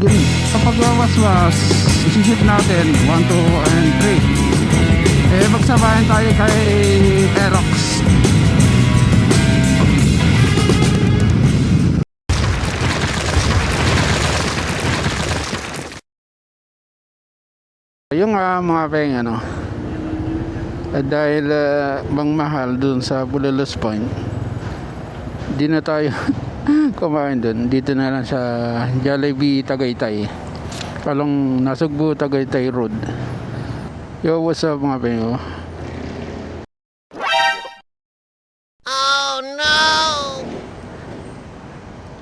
Ganun. Kapag waswas, isisip natin 1, 2, and 3. Magsabayan tayo kay Aerox. Yung mga peng dahil bang mahal dun sa Bulalos Point, di na tayo kumain dun. Dito na lang sa Jollibee Tagaytay, kalong Nasugbu Tagaytay Road. Yo, what's up mga peng? Oh no!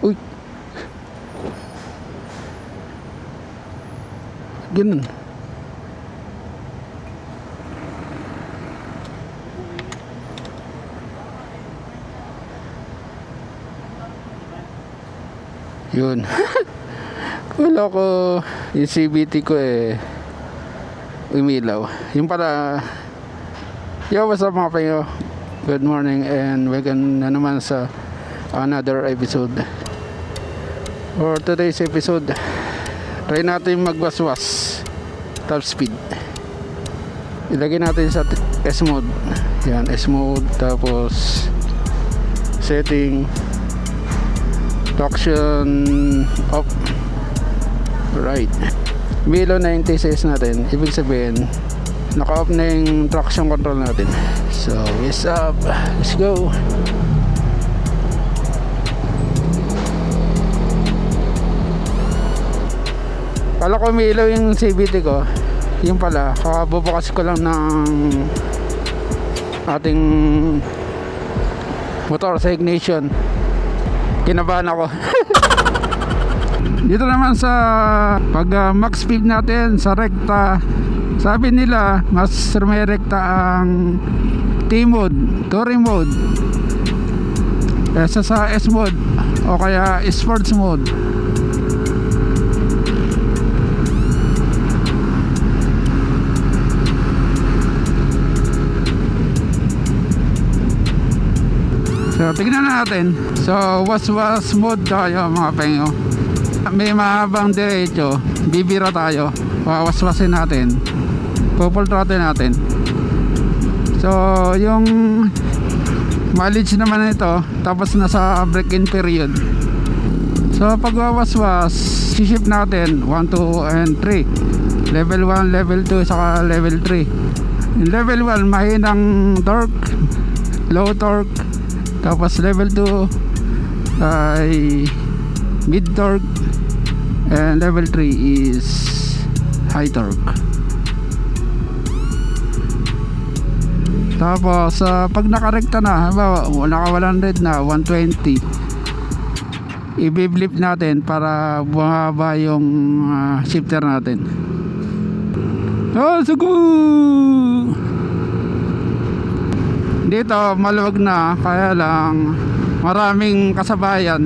Uy, ganun. Yun. Wala ko yung CBT ko umilaw. Yung para, yo, what's up mga payo? Good morning and welcome na naman sa another episode. For today's episode, try natin magwaswas top speed. Ilagay natin sa S mode. Yan, S mode, tapos setting, traction off. Right, below 96 natin, ibig sabihin naka off na yung traction control natin. So what's up, let's go. Kala ko umiilaw yung CVT ko, yung pala kakabubukas ko lang ng ating motor sa ignition. Kinabahan ako. Dito naman sa pag max speed natin sa rekta, sabi nila mas may rekta ang T mode, touring mode, kaysa sa S mode o kaya sports mode. So tignan natin. So waswas mode tayo mga pengo. May mahabang diretso, bibira tayo, wawaswasin natin, pupultrate natin. So yung mileage naman ito, tapos nasa break-in period. So pag wawaswas, sisip natin 1, 2, and 3. Level 1, level 2, saka level 3. In level 1, mahinang torque, low torque. Tapos level 2 ay mid torque, and level 3 is high torque. Tapos pag nakarekta na, naka 100 na, 120, i-blip natin para bumaba yung shifter natin. Oh, sugo! Dito maluwag na, kaya lang maraming kasabayan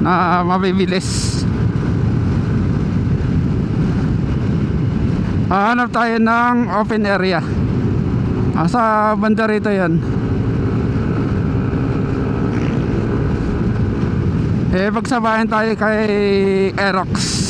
na mabibilis. Hanap tayo ng open area. Sa banda rito yan. Pagsabayan tayo kay Aerox.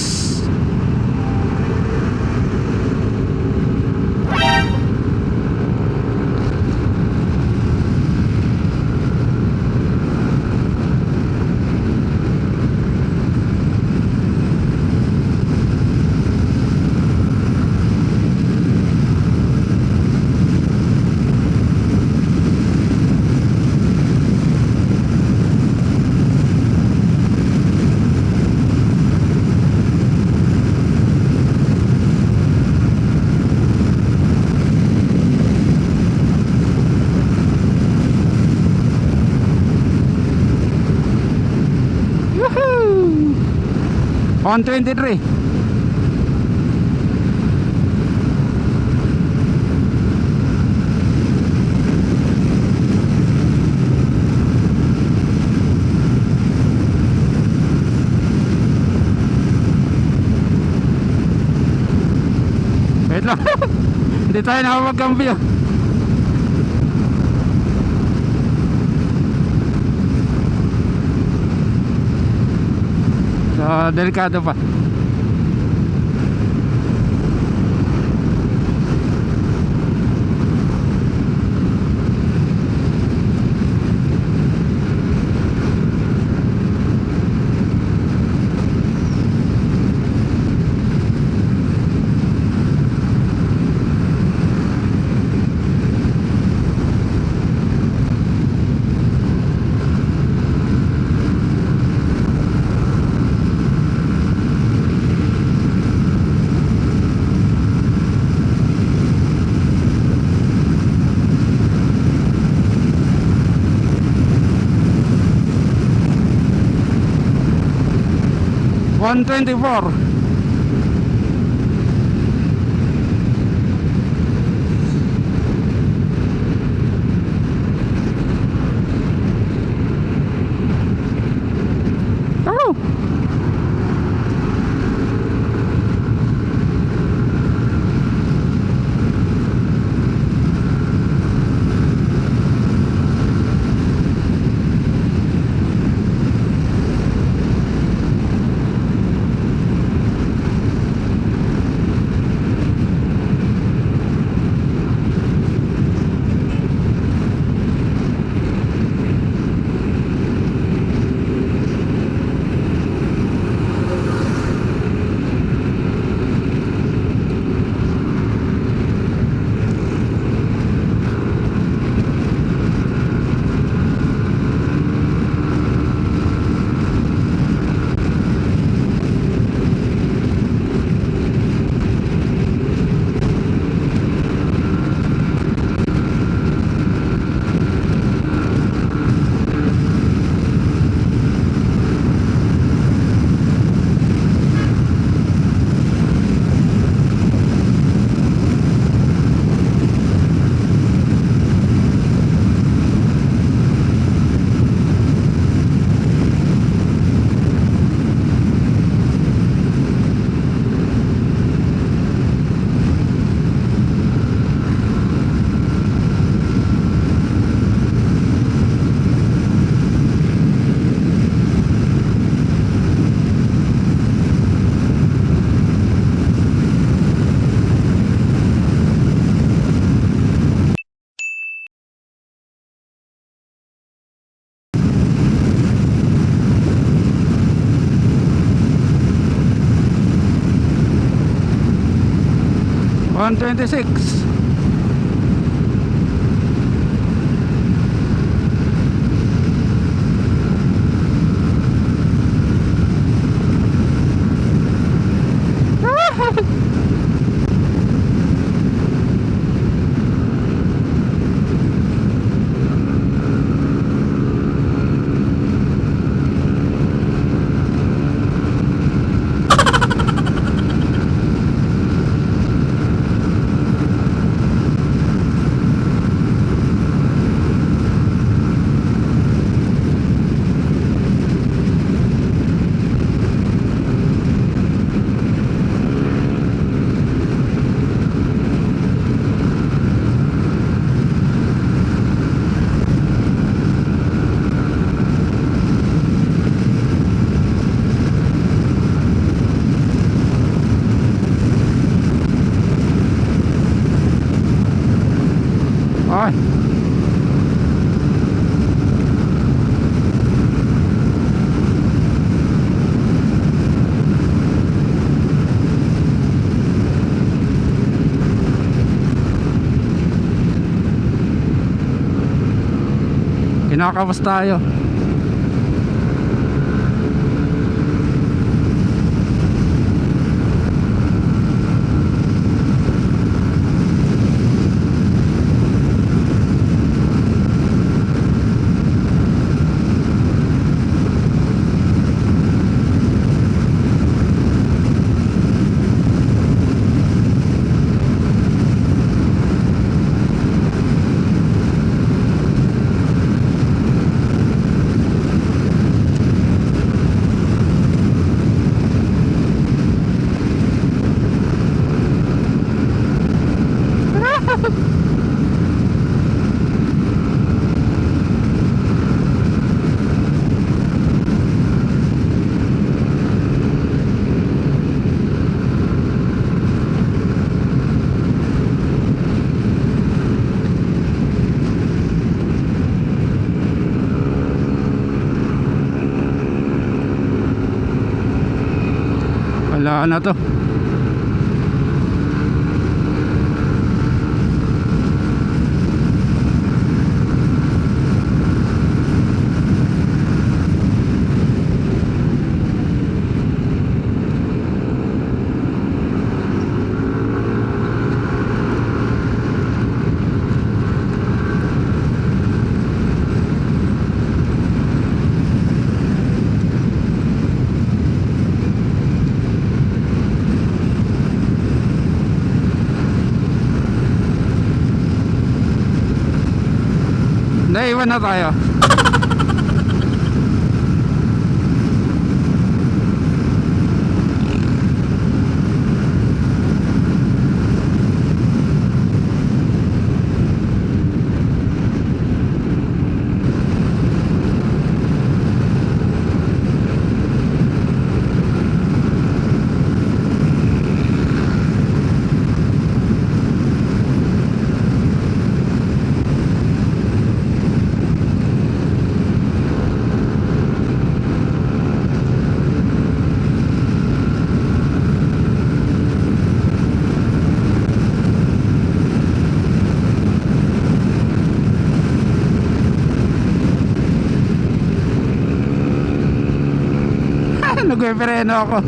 On 23. Wait lang. Hindi tayo nakapagkambyo. So, delikado pa. 124. Oh! One 26. Ay. Kinakapas tayo. Wala na to. iwan na tayo. Nagpe-preno ako.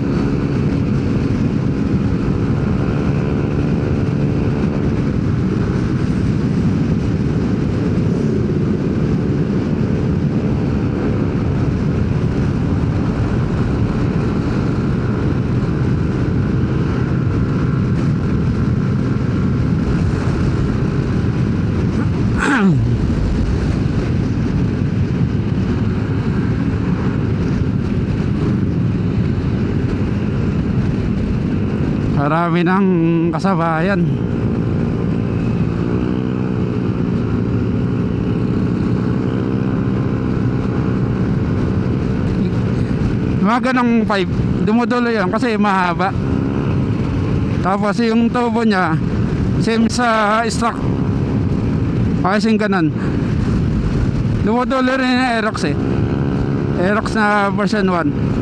Marami ng kasabayan. Mga ganong pipe, dumudulo yan kasi mahaba. Tapos yung tubo niya same sa stock, kasing ganon. Dumudulo rin yung Aerox eh. Aerox na version 1.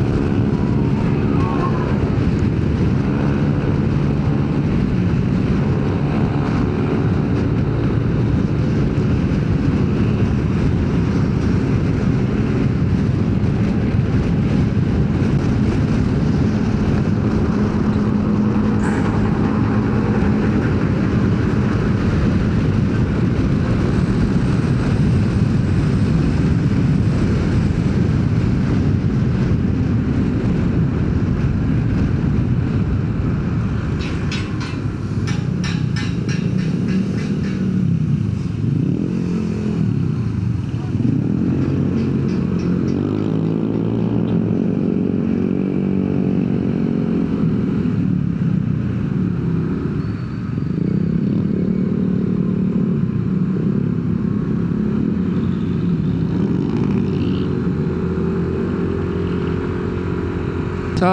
So,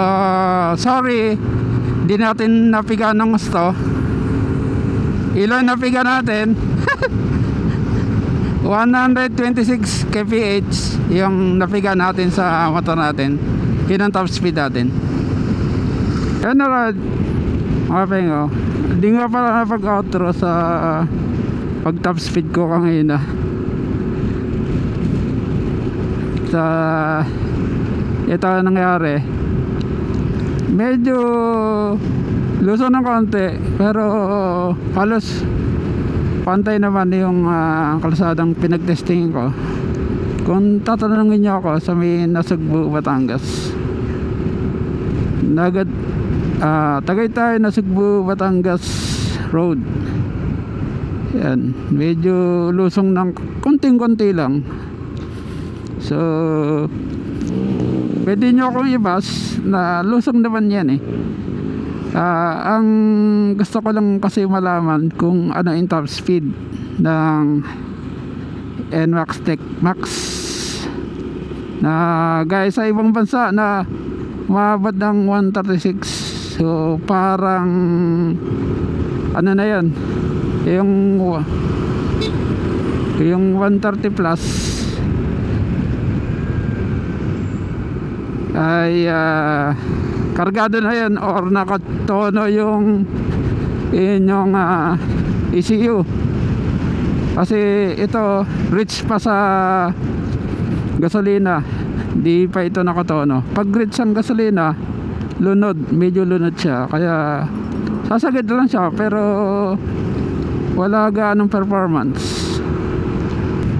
sorry, di natin napiga ng gusto. Ilan napiga natin? 126 kph yung napiga natin sa motor natin. Yun ang top speed natin. Yan na, mga pengo. Hindi nga pala napag-outro sa pag top speed ko kanina. Sa ito nangyari, medyo luso ng konti, pero halos pantay naman yung kalsadang pinagtesting ko. Kung tatanungin niyo ako sa may Nasugbu, Batangas, Tagaytay, Nasugbu, Batangas Road, yan, medyo lusong ng konting-konti lang. So pwede nyo akong ibas na lusong naman yan eh. Ang gusto ko lang kasi malaman kung ano yung top speed ng NMAX Tech Max na guys sa ibang bansa na umabot ng 136. So parang ano na yan, yung 130 plus ay kargado na yan or nakatono yung inyong ECU, kasi ito rich pa sa gasolina, di pa ito nakatono. Pag rich ang gasolina, lunod, medyo lunod siya, kaya sasagad lang siya pero wala ganong performance.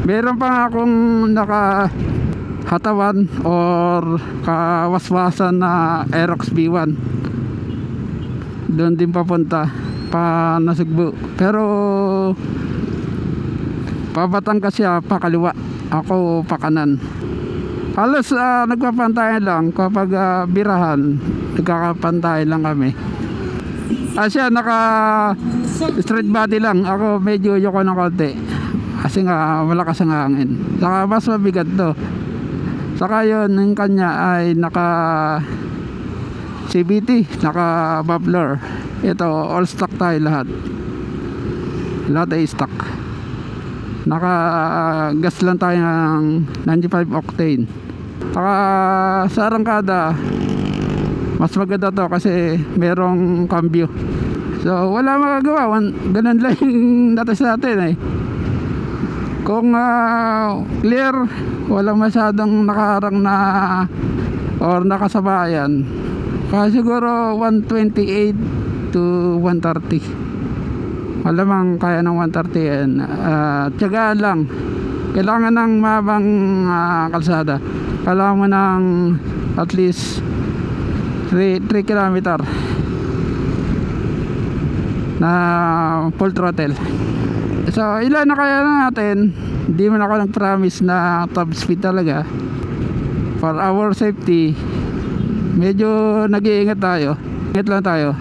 Meron pa nga akong hatawan or kawaswasan na Aerox B1, doon din papunta pa Nasugbu, pero Pabatangkas siya pakaliwa, ako pakanan. Halos nagpapantayan lang kapag birahan, nagkakapantayan lang kami. Siya naka straight body lang, ako medyo yoko ng konti kasi nga malakas ang hangin, saka mas mabigat to. Saka yun, yung kanya ay naka CVT, naka bubbler. Ito all stock tayo lahat ay stock. Naka gas lang tayo ng 95 octane. Saka sa arangkada mas maganda to kasi merong cambio. So wala magagawa, ganun lang yung datos natin eh. Kung clear, walang masyadong nakaharang na or nakasabayan, siguro 128 to 130. Malamang kaya ng 130 yan. Tiyagaan lang. Kailangan ng mabang kalsada. Kailangan mo ng at least 3 kilometer na full throttle. So ilan na kaya natin. Hindi man ako nag-promise na top speed talaga. For our safety, medyo nag-iingat tayo. Ingat lang tayo.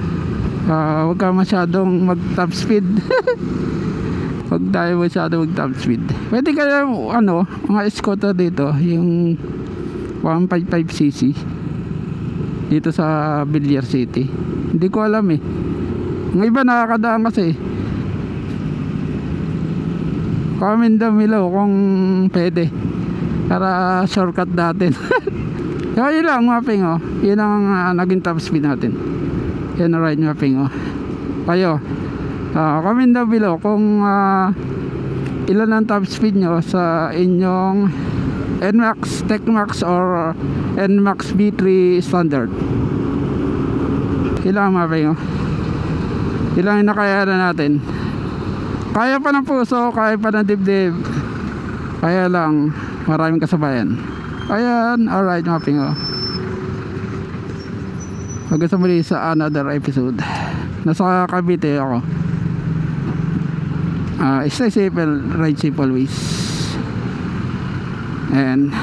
Huwag ka masyadong mag top speed. Huwag tayo masyadong mag top speed. Pwede kaya mga scooter dito, yung 155cc dito sa Villar City. Hindi ko alam eh. Ang iba nakakadaan kasi. Comment down below kung pwede para shortcut natin. So yun lang mapping yun ang naging top speed natin. Yan ang ride mapping kayo comment down below kung ilan ang top speed nyo sa inyong NMAX, TechMax or NMAX B3 standard. Ilang mapping ilang nakayanan natin. Kaya pa ng puso, kaya pa ng dibdib, kaya lang maraming kasabayan. Ayan, alright mapping hanggang sa muli sa another episode. Nasa Cavite ako. Stay safe and ride safe always. And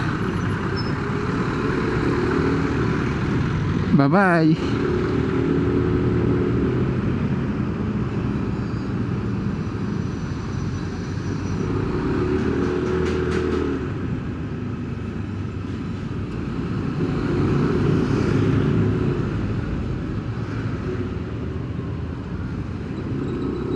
bye bye.